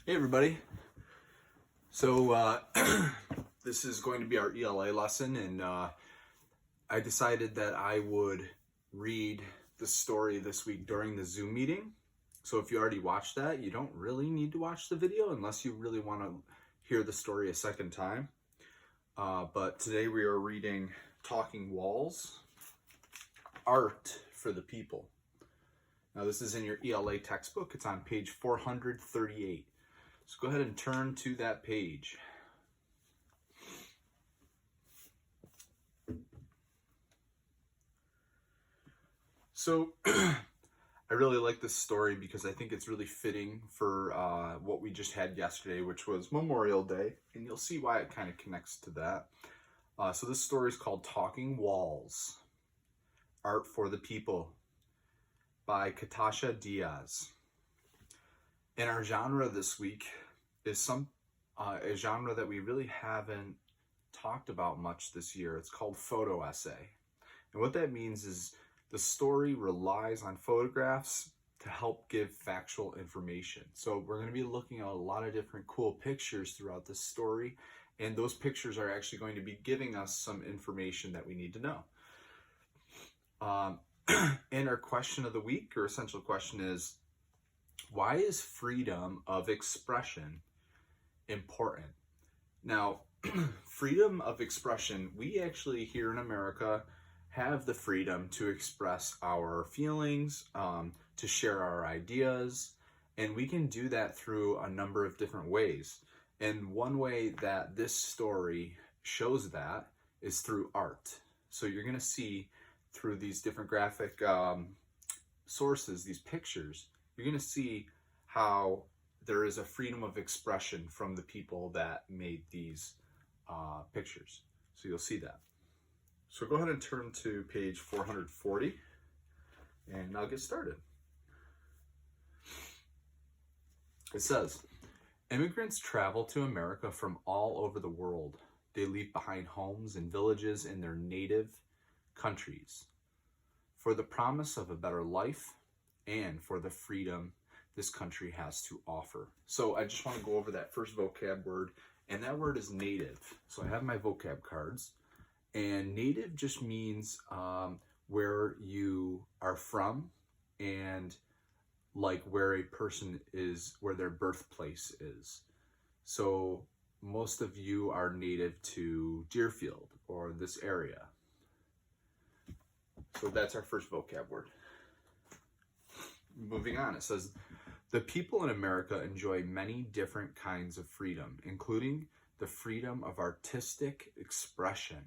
Hey everybody. So this is going to be our ELA lesson, and I decided that I would read the story this week during the Zoom meeting. So if you already watched that, you don't really need to watch the video unless you really want to hear the story a second time. But today we are reading Talking Walls, Art for the People. Now this is in your ELA textbook. It's on page 438. So go ahead and turn to that page. So I really like this story because I think it's really fitting for what we just had yesterday, which was Memorial Day, and you'll see why it kind of connects to that. So this story is called Talking Walls, Art for the People by Katasha Diaz. And our genre this week is a genre that we really haven't talked about much this year. It's called photo essay. And what that means is the story relies on photographs to help give factual information. So we're going to be looking at a lot of different cool pictures throughout this story, and those pictures are actually going to be giving us some information that we need to know. And our question of the week, or essential question, is why is freedom of expression important? Now, freedom of expression, we actually here in America have the freedom to express our feelings, to share our ideas, and we can do that through a number of different ways. And one way that this story shows that is through art. So you're going to see through these different graphic sources, these pictures, you're going to see how there is a freedom of expression from the people that made these pictures. So you'll see that. So go ahead and turn to page 440, and I'll get started. It says, immigrants travel to America from all over the world. They leave behind homes and villages in their native countries for the promise of a better life and for the freedom this country has to offer. So I just want to go over that first vocab word, and that word is native. So I have my vocab cards, and native just means where you are from, and like where a person is, where their birthplace is. So most of you are native to Deerfield or this area. So that's our first vocab word. Moving on, it says, the people in America enjoy many different kinds of freedom, including the freedom of artistic expression.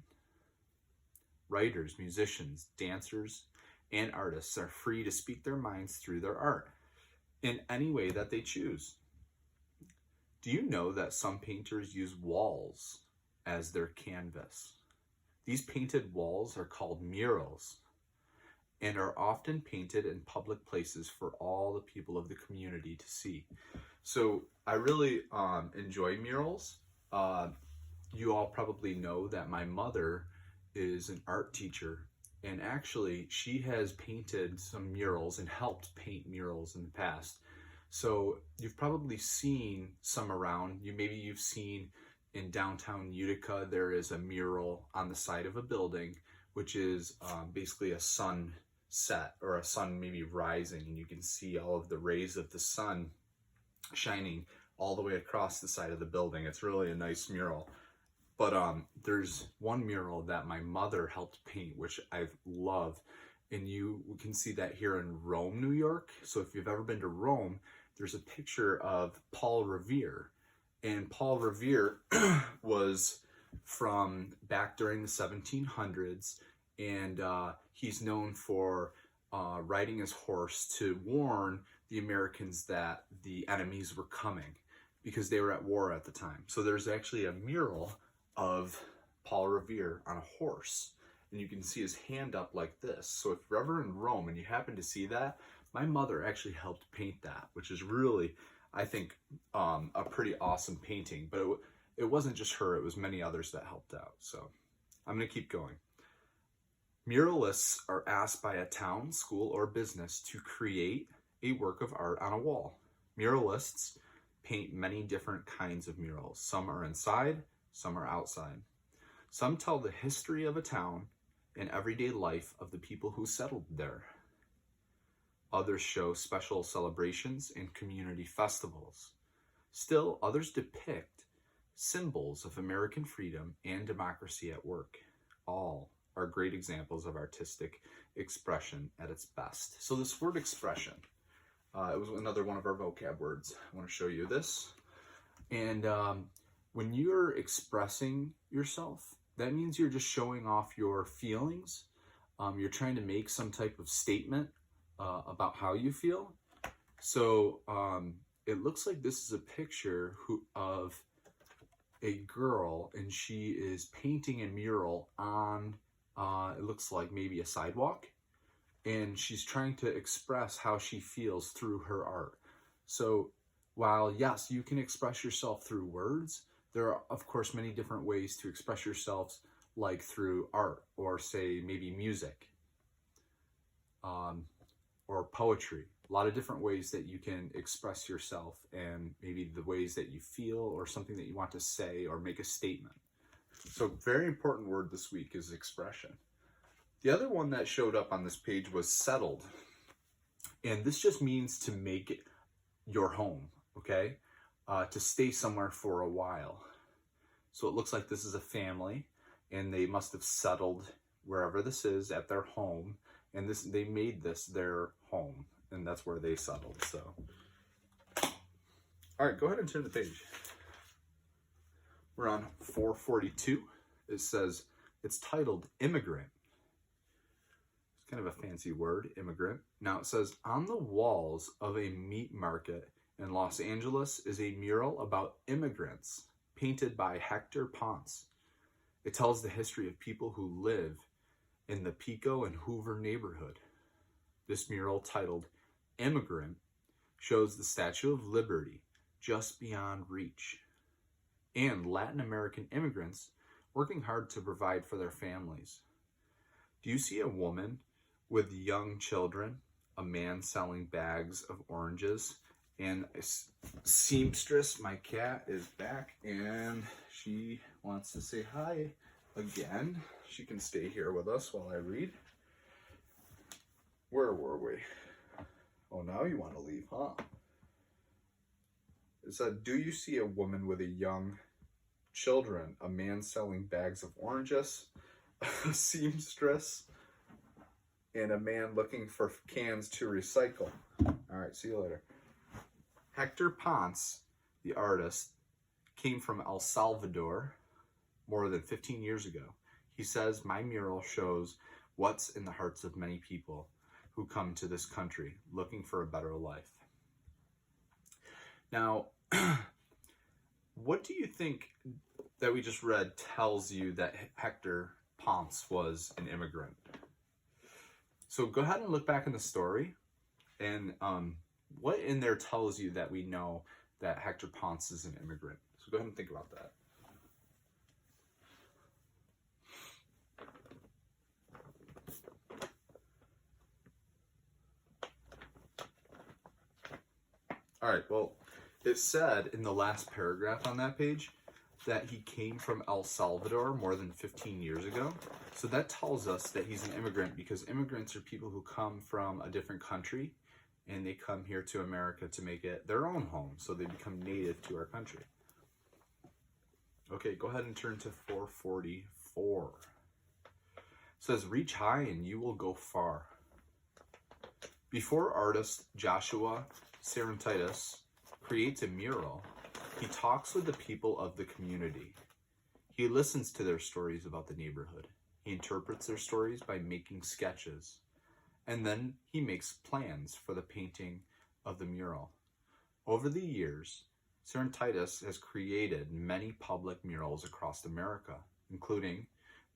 Writers, musicians, dancers, and artists are free to speak their minds through their art in any way that they choose. Do you know that some painters use walls as their canvas? These painted walls are called murals and are often painted in public places for all the people of the community to see. So I really enjoy murals. You all probably know that my mother is an art teacher, and actually she has painted some murals and helped paint murals in the past. So you've probably seen some around. Maybe you've seen in downtown Utica, there is a mural on the side of a building, which is basically a sun set, or a sun maybe rising, and you can see all of the rays of the sun shining all the way across the side of the building. It's really a nice mural. But there's one mural that my mother helped paint, which I love, and you can see that here in Rome, New York. So if you've ever been to Rome, there's a picture of Paul Revere, and Paul Revere was from back during the 1700s, and he's known for riding his horse to warn the Americans that the enemies were coming because they were at war at the time. So there's actually a mural of Paul Revere on a horse, and you can see his hand up like this. So if you're ever in Rome and you happen to see that, my mother actually helped paint that, which is really, I think, a pretty awesome painting. But it wasn't just her, it was many others that helped out. So I'm going to keep going. Muralists are asked by a town, school, or business to create a work of art on a wall. Muralists paint many different kinds of murals. Some are inside, some are outside. Some tell the history of a town and everyday life of the people who settled there. Others show special celebrations and community festivals. Still, others depict symbols of American freedom and democracy at work. All are great examples of artistic expression at its best. So this word expression, it was another one of our vocab words. I want to show you this. And when you're expressing yourself, that means you're just showing off your feelings. You're trying to make some type of statement about how you feel. So it looks like this is a picture of a girl, and she is painting a mural on, it looks like maybe a sidewalk, and she's trying to express how she feels through her art. So while yes, you can express yourself through words, there are of course many different ways to express yourselves, like through art, or say maybe music, or poetry. A lot of different ways that you can express yourself, and maybe the ways that you feel, or something that you want to say or make a statement. So very important word this week is expression. The other one that showed up on this page was settled. And this just means to make it your home, okay? To stay somewhere for a while. So it looks like this is a family, and they must have settled wherever this is at their home, and they made this their home, and that's where they settled. So, all right, go ahead and turn the page. We're on 442. It says, it's titled Immigrant. It's kind of a fancy word, immigrant. Now it says, on the walls of a meat market in Los Angeles is a mural about immigrants painted by Hector Ponce. It tells the history of people who live in the Pico and Hoover neighborhood. This mural, titled Immigrant, shows the Statue of Liberty just beyond reach, and Latin American immigrants working hard to provide for their families. Do you see a woman with young children, a man selling bags of oranges, and a seamstress? My cat is back, and she wants to say hi again. She can stay here with us while I read. Where were we? Oh, now you want to leave, huh? It said, do you see a woman with a young children, a man selling bags of oranges, a seamstress, and a man looking for cans to recycle? All right, see you later. Hector Ponce, the artist, came from El Salvador more than 15 years ago. He says, my mural shows what's in the hearts of many people who come to this country looking for a better life. Now, what do you think that we just read tells you that Hector Ponce was an immigrant? So go ahead and look back in the story, and what in there tells you that we know that Hector Ponce is an immigrant? So go ahead and think about that. All right, well, it said in the last paragraph on that page that he came from El Salvador more than 15 years ago. So that tells us that he's an immigrant, because immigrants are people who come from a different country and they come here to America to make it their own home. So they become native to our country. Okay, go ahead and turn to 444. It says, reach high and you will go far. Before artist Joshua Serentitis creates a mural, he talks with the people of the community. He listens to their stories about the neighborhood. He interprets their stories by making sketches, and then he makes plans for the painting of the mural. Over the years, Serentitis has created many public murals across America, including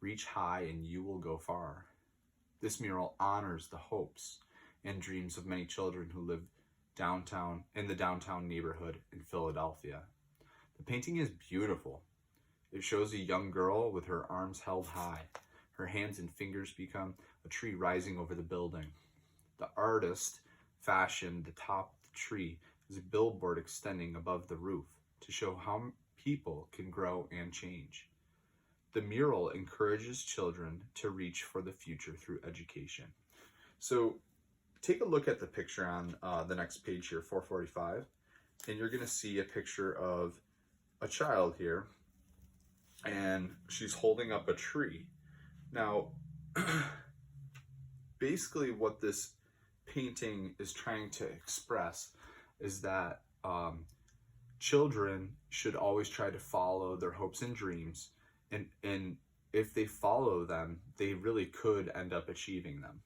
Reach High and You Will Go Far. This mural honors the hopes and dreams of many children who live in the downtown neighborhood in Philadelphia. The painting is beautiful. It shows a young girl with her arms held high. Her hands and fingers become a tree rising over the building. The artist fashioned the top of the tree is a billboard extending above the roof to show how people can grow and change. The mural encourages children to reach for the future through education. So take a look at the picture on the next page here, 445, and you're going to see a picture of a child here, and she's holding up a tree. Now, basically what this painting is trying to express is that children should always try to follow their hopes and dreams, and if they follow them, they really could end up achieving them.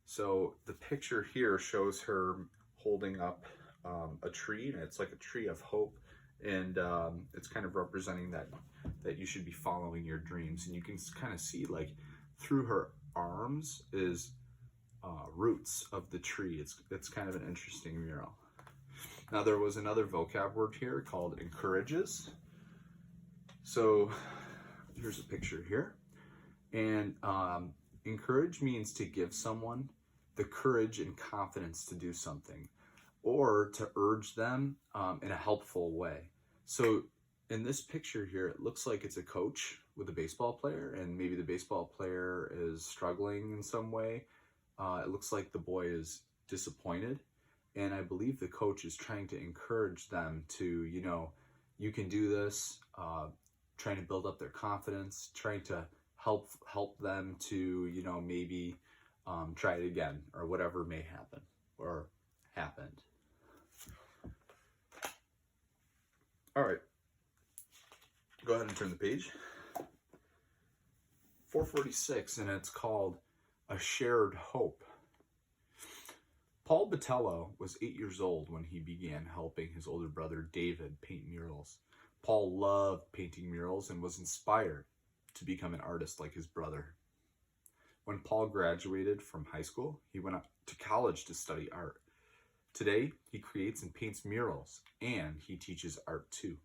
So the picture here shows her holding up a tree, and it's like a tree of hope, and it's kind of representing that you should be following your dreams. And you can kind of see, like, through her arms is roots of the tree. It's kind of an interesting mural. Now, there was another vocab word here called encourages. So here's a picture here, and encourage means to give someone the courage and confidence to do something, or to urge them in a helpful way. So in this picture here, it looks like it's a coach with a baseball player, and maybe the baseball player is struggling in some way. It looks like the boy is disappointed, and I believe the coach is trying to encourage them to, you can do this, trying to build up their confidence, trying to help them to, maybe try it again, or whatever may happen or happened. All right, go ahead and turn the page. 446, and it's called A Shared Hope. Paul Botello was 8 years old when he began helping his older brother David paint murals. Paul loved painting murals and was inspired to become an artist like his brother. When Paul graduated from high school, he went to college to study art. Today, he creates and paints murals, and he teaches art too.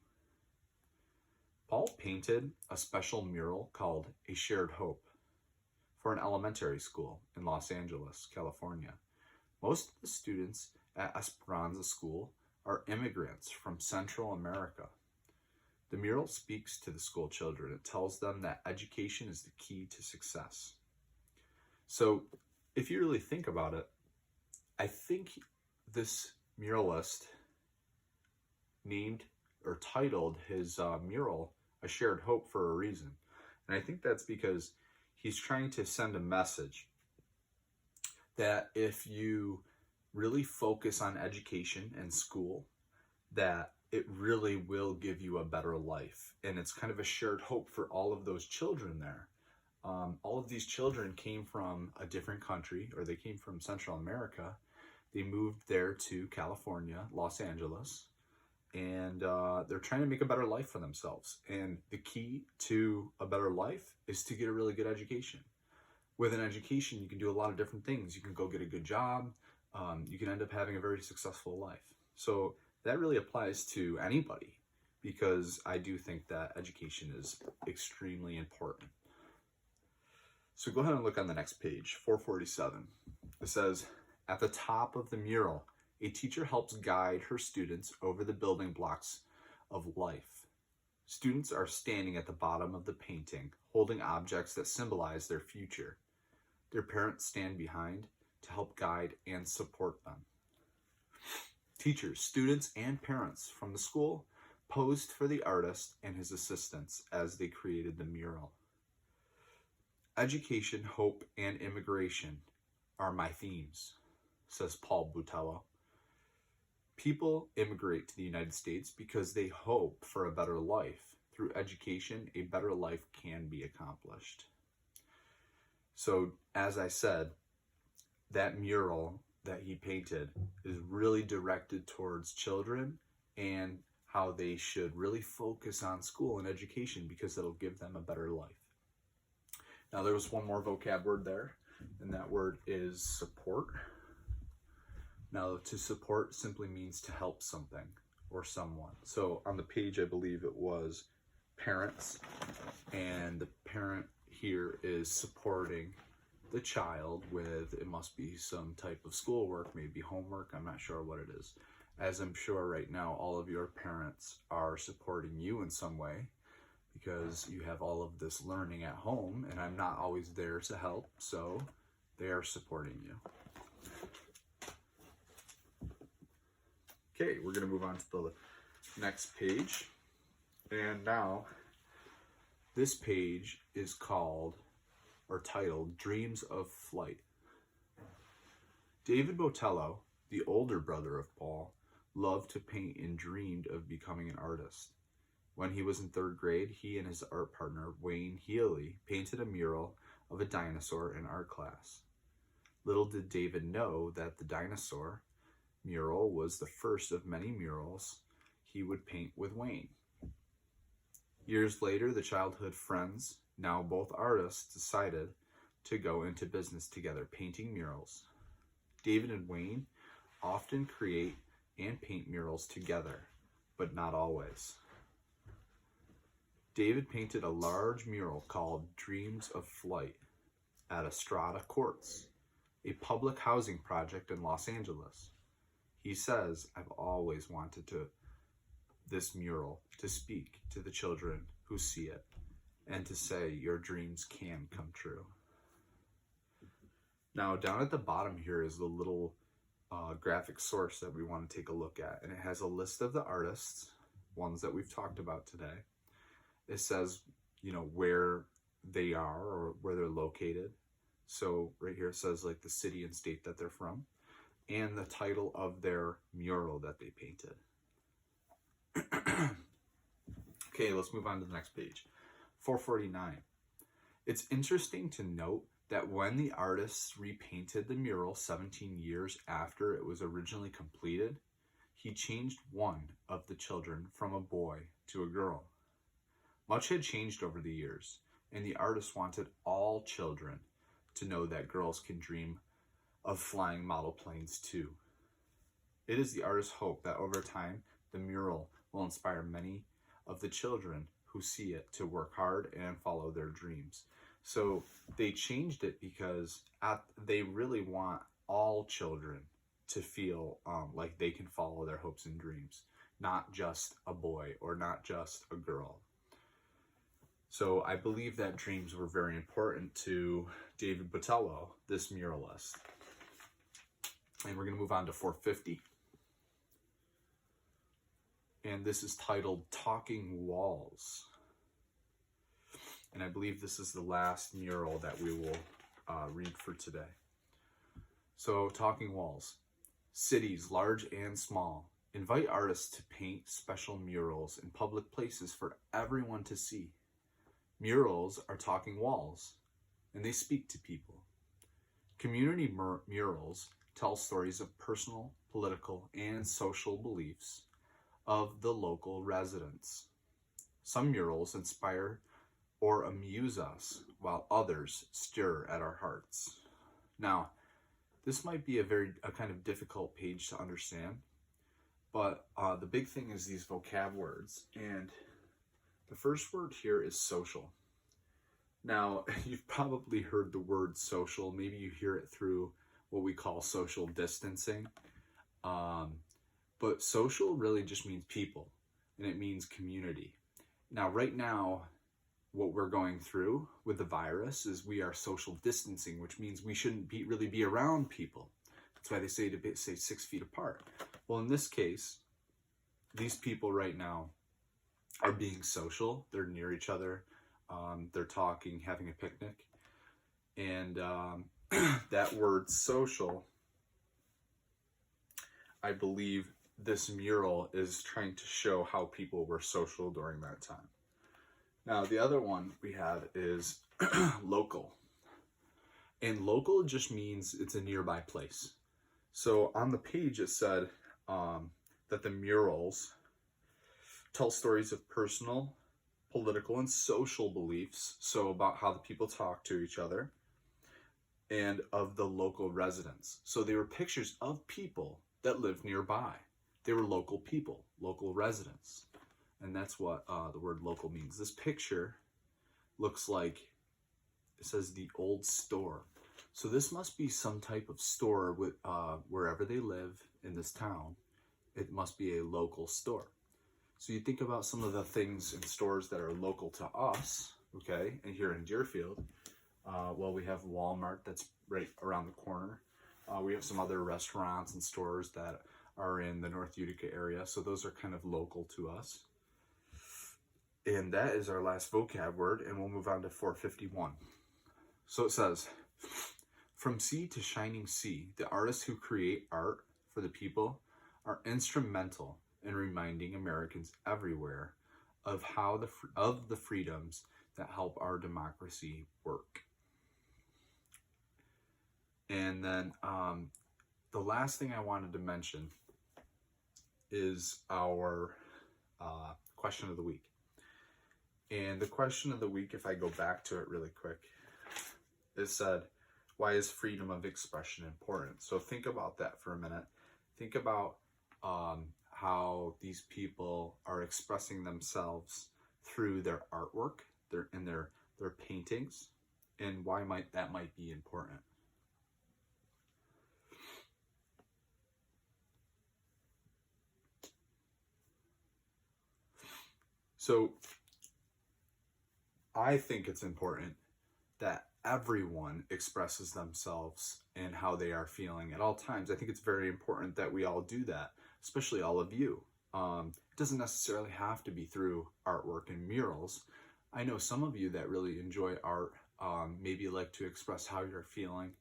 Paul painted a special mural called A Shared Hope for an elementary school in Los Angeles, California. Most of the students at Esperanza School are immigrants from Central America. The mural speaks to the school children. It tells them that education is the key to success. So if you really think about it, I think this muralist named or titled his mural A Shared Hope for a reason. And I think that's because he's trying to send a message that if you really focus on education and school, that it really will give you a better life. And it's kind of a shared hope for all of those children there. All of these children came from a different country, or they came from Central America. They moved there to California, Los Angeles, and they're trying to make a better life for themselves. And the key to a better life is to get a really good education. With an education, you can do a lot of different things. You can go get a good job. You can end up having a very successful life. So that really applies to anybody, because I do think that education is extremely important. So go ahead and look on the next page, 447. It says, at the top of the mural, a teacher helps guide her students over the building blocks of life. Students are standing at the bottom of the painting, holding objects that symbolize their future. Their parents stand behind to help guide and support them. Teachers, students, and parents from the school posed for the artist and his assistants as they created the mural. Education, hope, and immigration are my themes, says Paul Botello. People immigrate to the United States because they hope for a better life. Through education, a better life can be accomplished. So, as I said, that mural that he painted is really directed towards children and how they should really focus on school and education, because it'll give them a better life. Now, there was one more vocab word there, and that word is support. Now, to support simply means to help something or someone. So on the page, I believe it was parents, and the parent here is supporting the child with, it must be some type of schoolwork, maybe homework, I'm not sure what it is. as I'm sure right now all of your parents are supporting you in some way, because you have all of this learning at home and I'm not always there to help, so they are supporting you. Okay, we're going to move on to the next page. And now, this page is called, or titled, Dreams of Flight. David Botello, the older brother of Paul, loved to paint and dreamed of becoming an artist. When he was in 3rd grade, he and his art partner, Wayne ELA, painted a mural of a dinosaur in art class. Little did David know that the dinosaur mural was the first of many murals he would paint with Wayne. Years later, the childhood friends, now both artists, decided to go into business together, painting murals. David and Wayne often create and paint murals together, but not always. David painted a large mural called Dreams of Flight at Estrada Courts, a public housing project in Los Angeles. He says, "I've always wanted this mural to speak to the children who see it and to say your dreams can come true." Now, down at the bottom here is the little graphic source that we want to take a look at, and it has a list of the artists, ones that we've talked about today. It says, where they are or where they're located. So right here it says like the city and state that they're from, and the title of their mural that they painted. Okay, let's move on to the next page. 449. It's interesting to note that when the artists repainted the mural 17 years after it was originally completed, he changed one of the children from a boy to a girl. Much had changed over the years, and the artist wanted all children to know that girls can dream of flying model planes too. It is the artist's hope that over time, the mural will inspire many of the children who see it to work hard and follow their dreams. So they changed it because they really want all children to feel like they can follow their hopes and dreams, not just a boy or not just a girl. So I believe that dreams were very important to David Botello, this muralist. And we're going to move on to 450. And this is titled Talking Walls. And I believe this is the last mural that we will read for today. So, Talking Walls. Cities, large and small, invite artists to paint special murals in public places for everyone to see. Murals are talking walls, and they speak to people. Community murals tell stories of personal, political, and social beliefs of the local residents. Some murals inspire or amuse us, while others stir at our hearts. Now, this might be a kind of difficult page to understand, but the big thing is these vocab words, and the first word here is social. Now, you've probably heard the word social. Maybe you hear it through what we call social distancing. But social really just means people, and it means community. Now, right now, what we're going through with the virus is we are social distancing, which means we shouldn't really be around people. That's why they say to stay 6 feet apart. Well, in this case, these people right now are being social. They're near each other. They're talking, having a picnic. And that word social, I believe this mural is trying to show how people were social during that time. Now, the other one we have is local. And local just means it's a nearby place. So on the page it said that the murals tell stories of personal, political, and social beliefs, so about how the people talk to each other, and of the local residents. So they were pictures of people that lived nearby. They were local people, local residents. And that's what the word local means. This picture looks like, it says the old store. So this must be some type of store with, wherever they live in this town. it must be a local store. So you think about some of the things in stores that are local to us, okay, and here in Deerfield, well, we have Walmart that's right around the corner. We have some other restaurants and stores that are in the North Utica area, so those are kind of local to us. And that is our last vocab word, and we'll move on to 451. So it says, from sea to shining sea, the artists who create art for the people are instrumental in reminding Americans everywhere of how the freedoms that help our democracy work. And then the last thing I wanted to mention is our question of the week. And the question of the week, if I go back to it really quick, it said, why is freedom of expression important? So think about that for a minute. Think about how these people are expressing themselves through their artwork, their paintings, and why that might be important. So I think it's important that everyone expresses themselves and how they are feeling at all times. I think it's very important that we all do that, especially all of you. It doesn't necessarily have to be through artwork and murals. I know some of you that really enjoy art, maybe like to express how you're feeling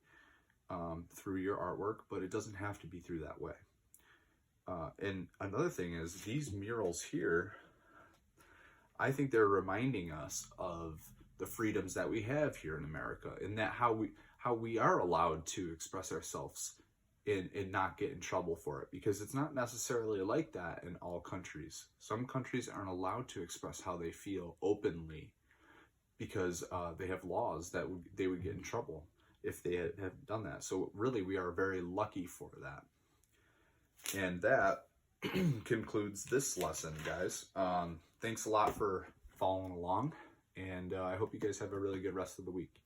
through your artwork, but it doesn't have to be through that way. And another thing is, these murals here, I think they're reminding us of the freedoms that we have here in America, and that how we are allowed to express ourselves and not get in trouble for it, because it's not necessarily like that in all countries. Some countries aren't allowed to express how they feel openly because they have laws that they would get in trouble if they have done that. So really, we are very lucky for that. And that concludes this lesson, guys. Thanks a lot for following along, and I hope you guys have a really good rest of the week.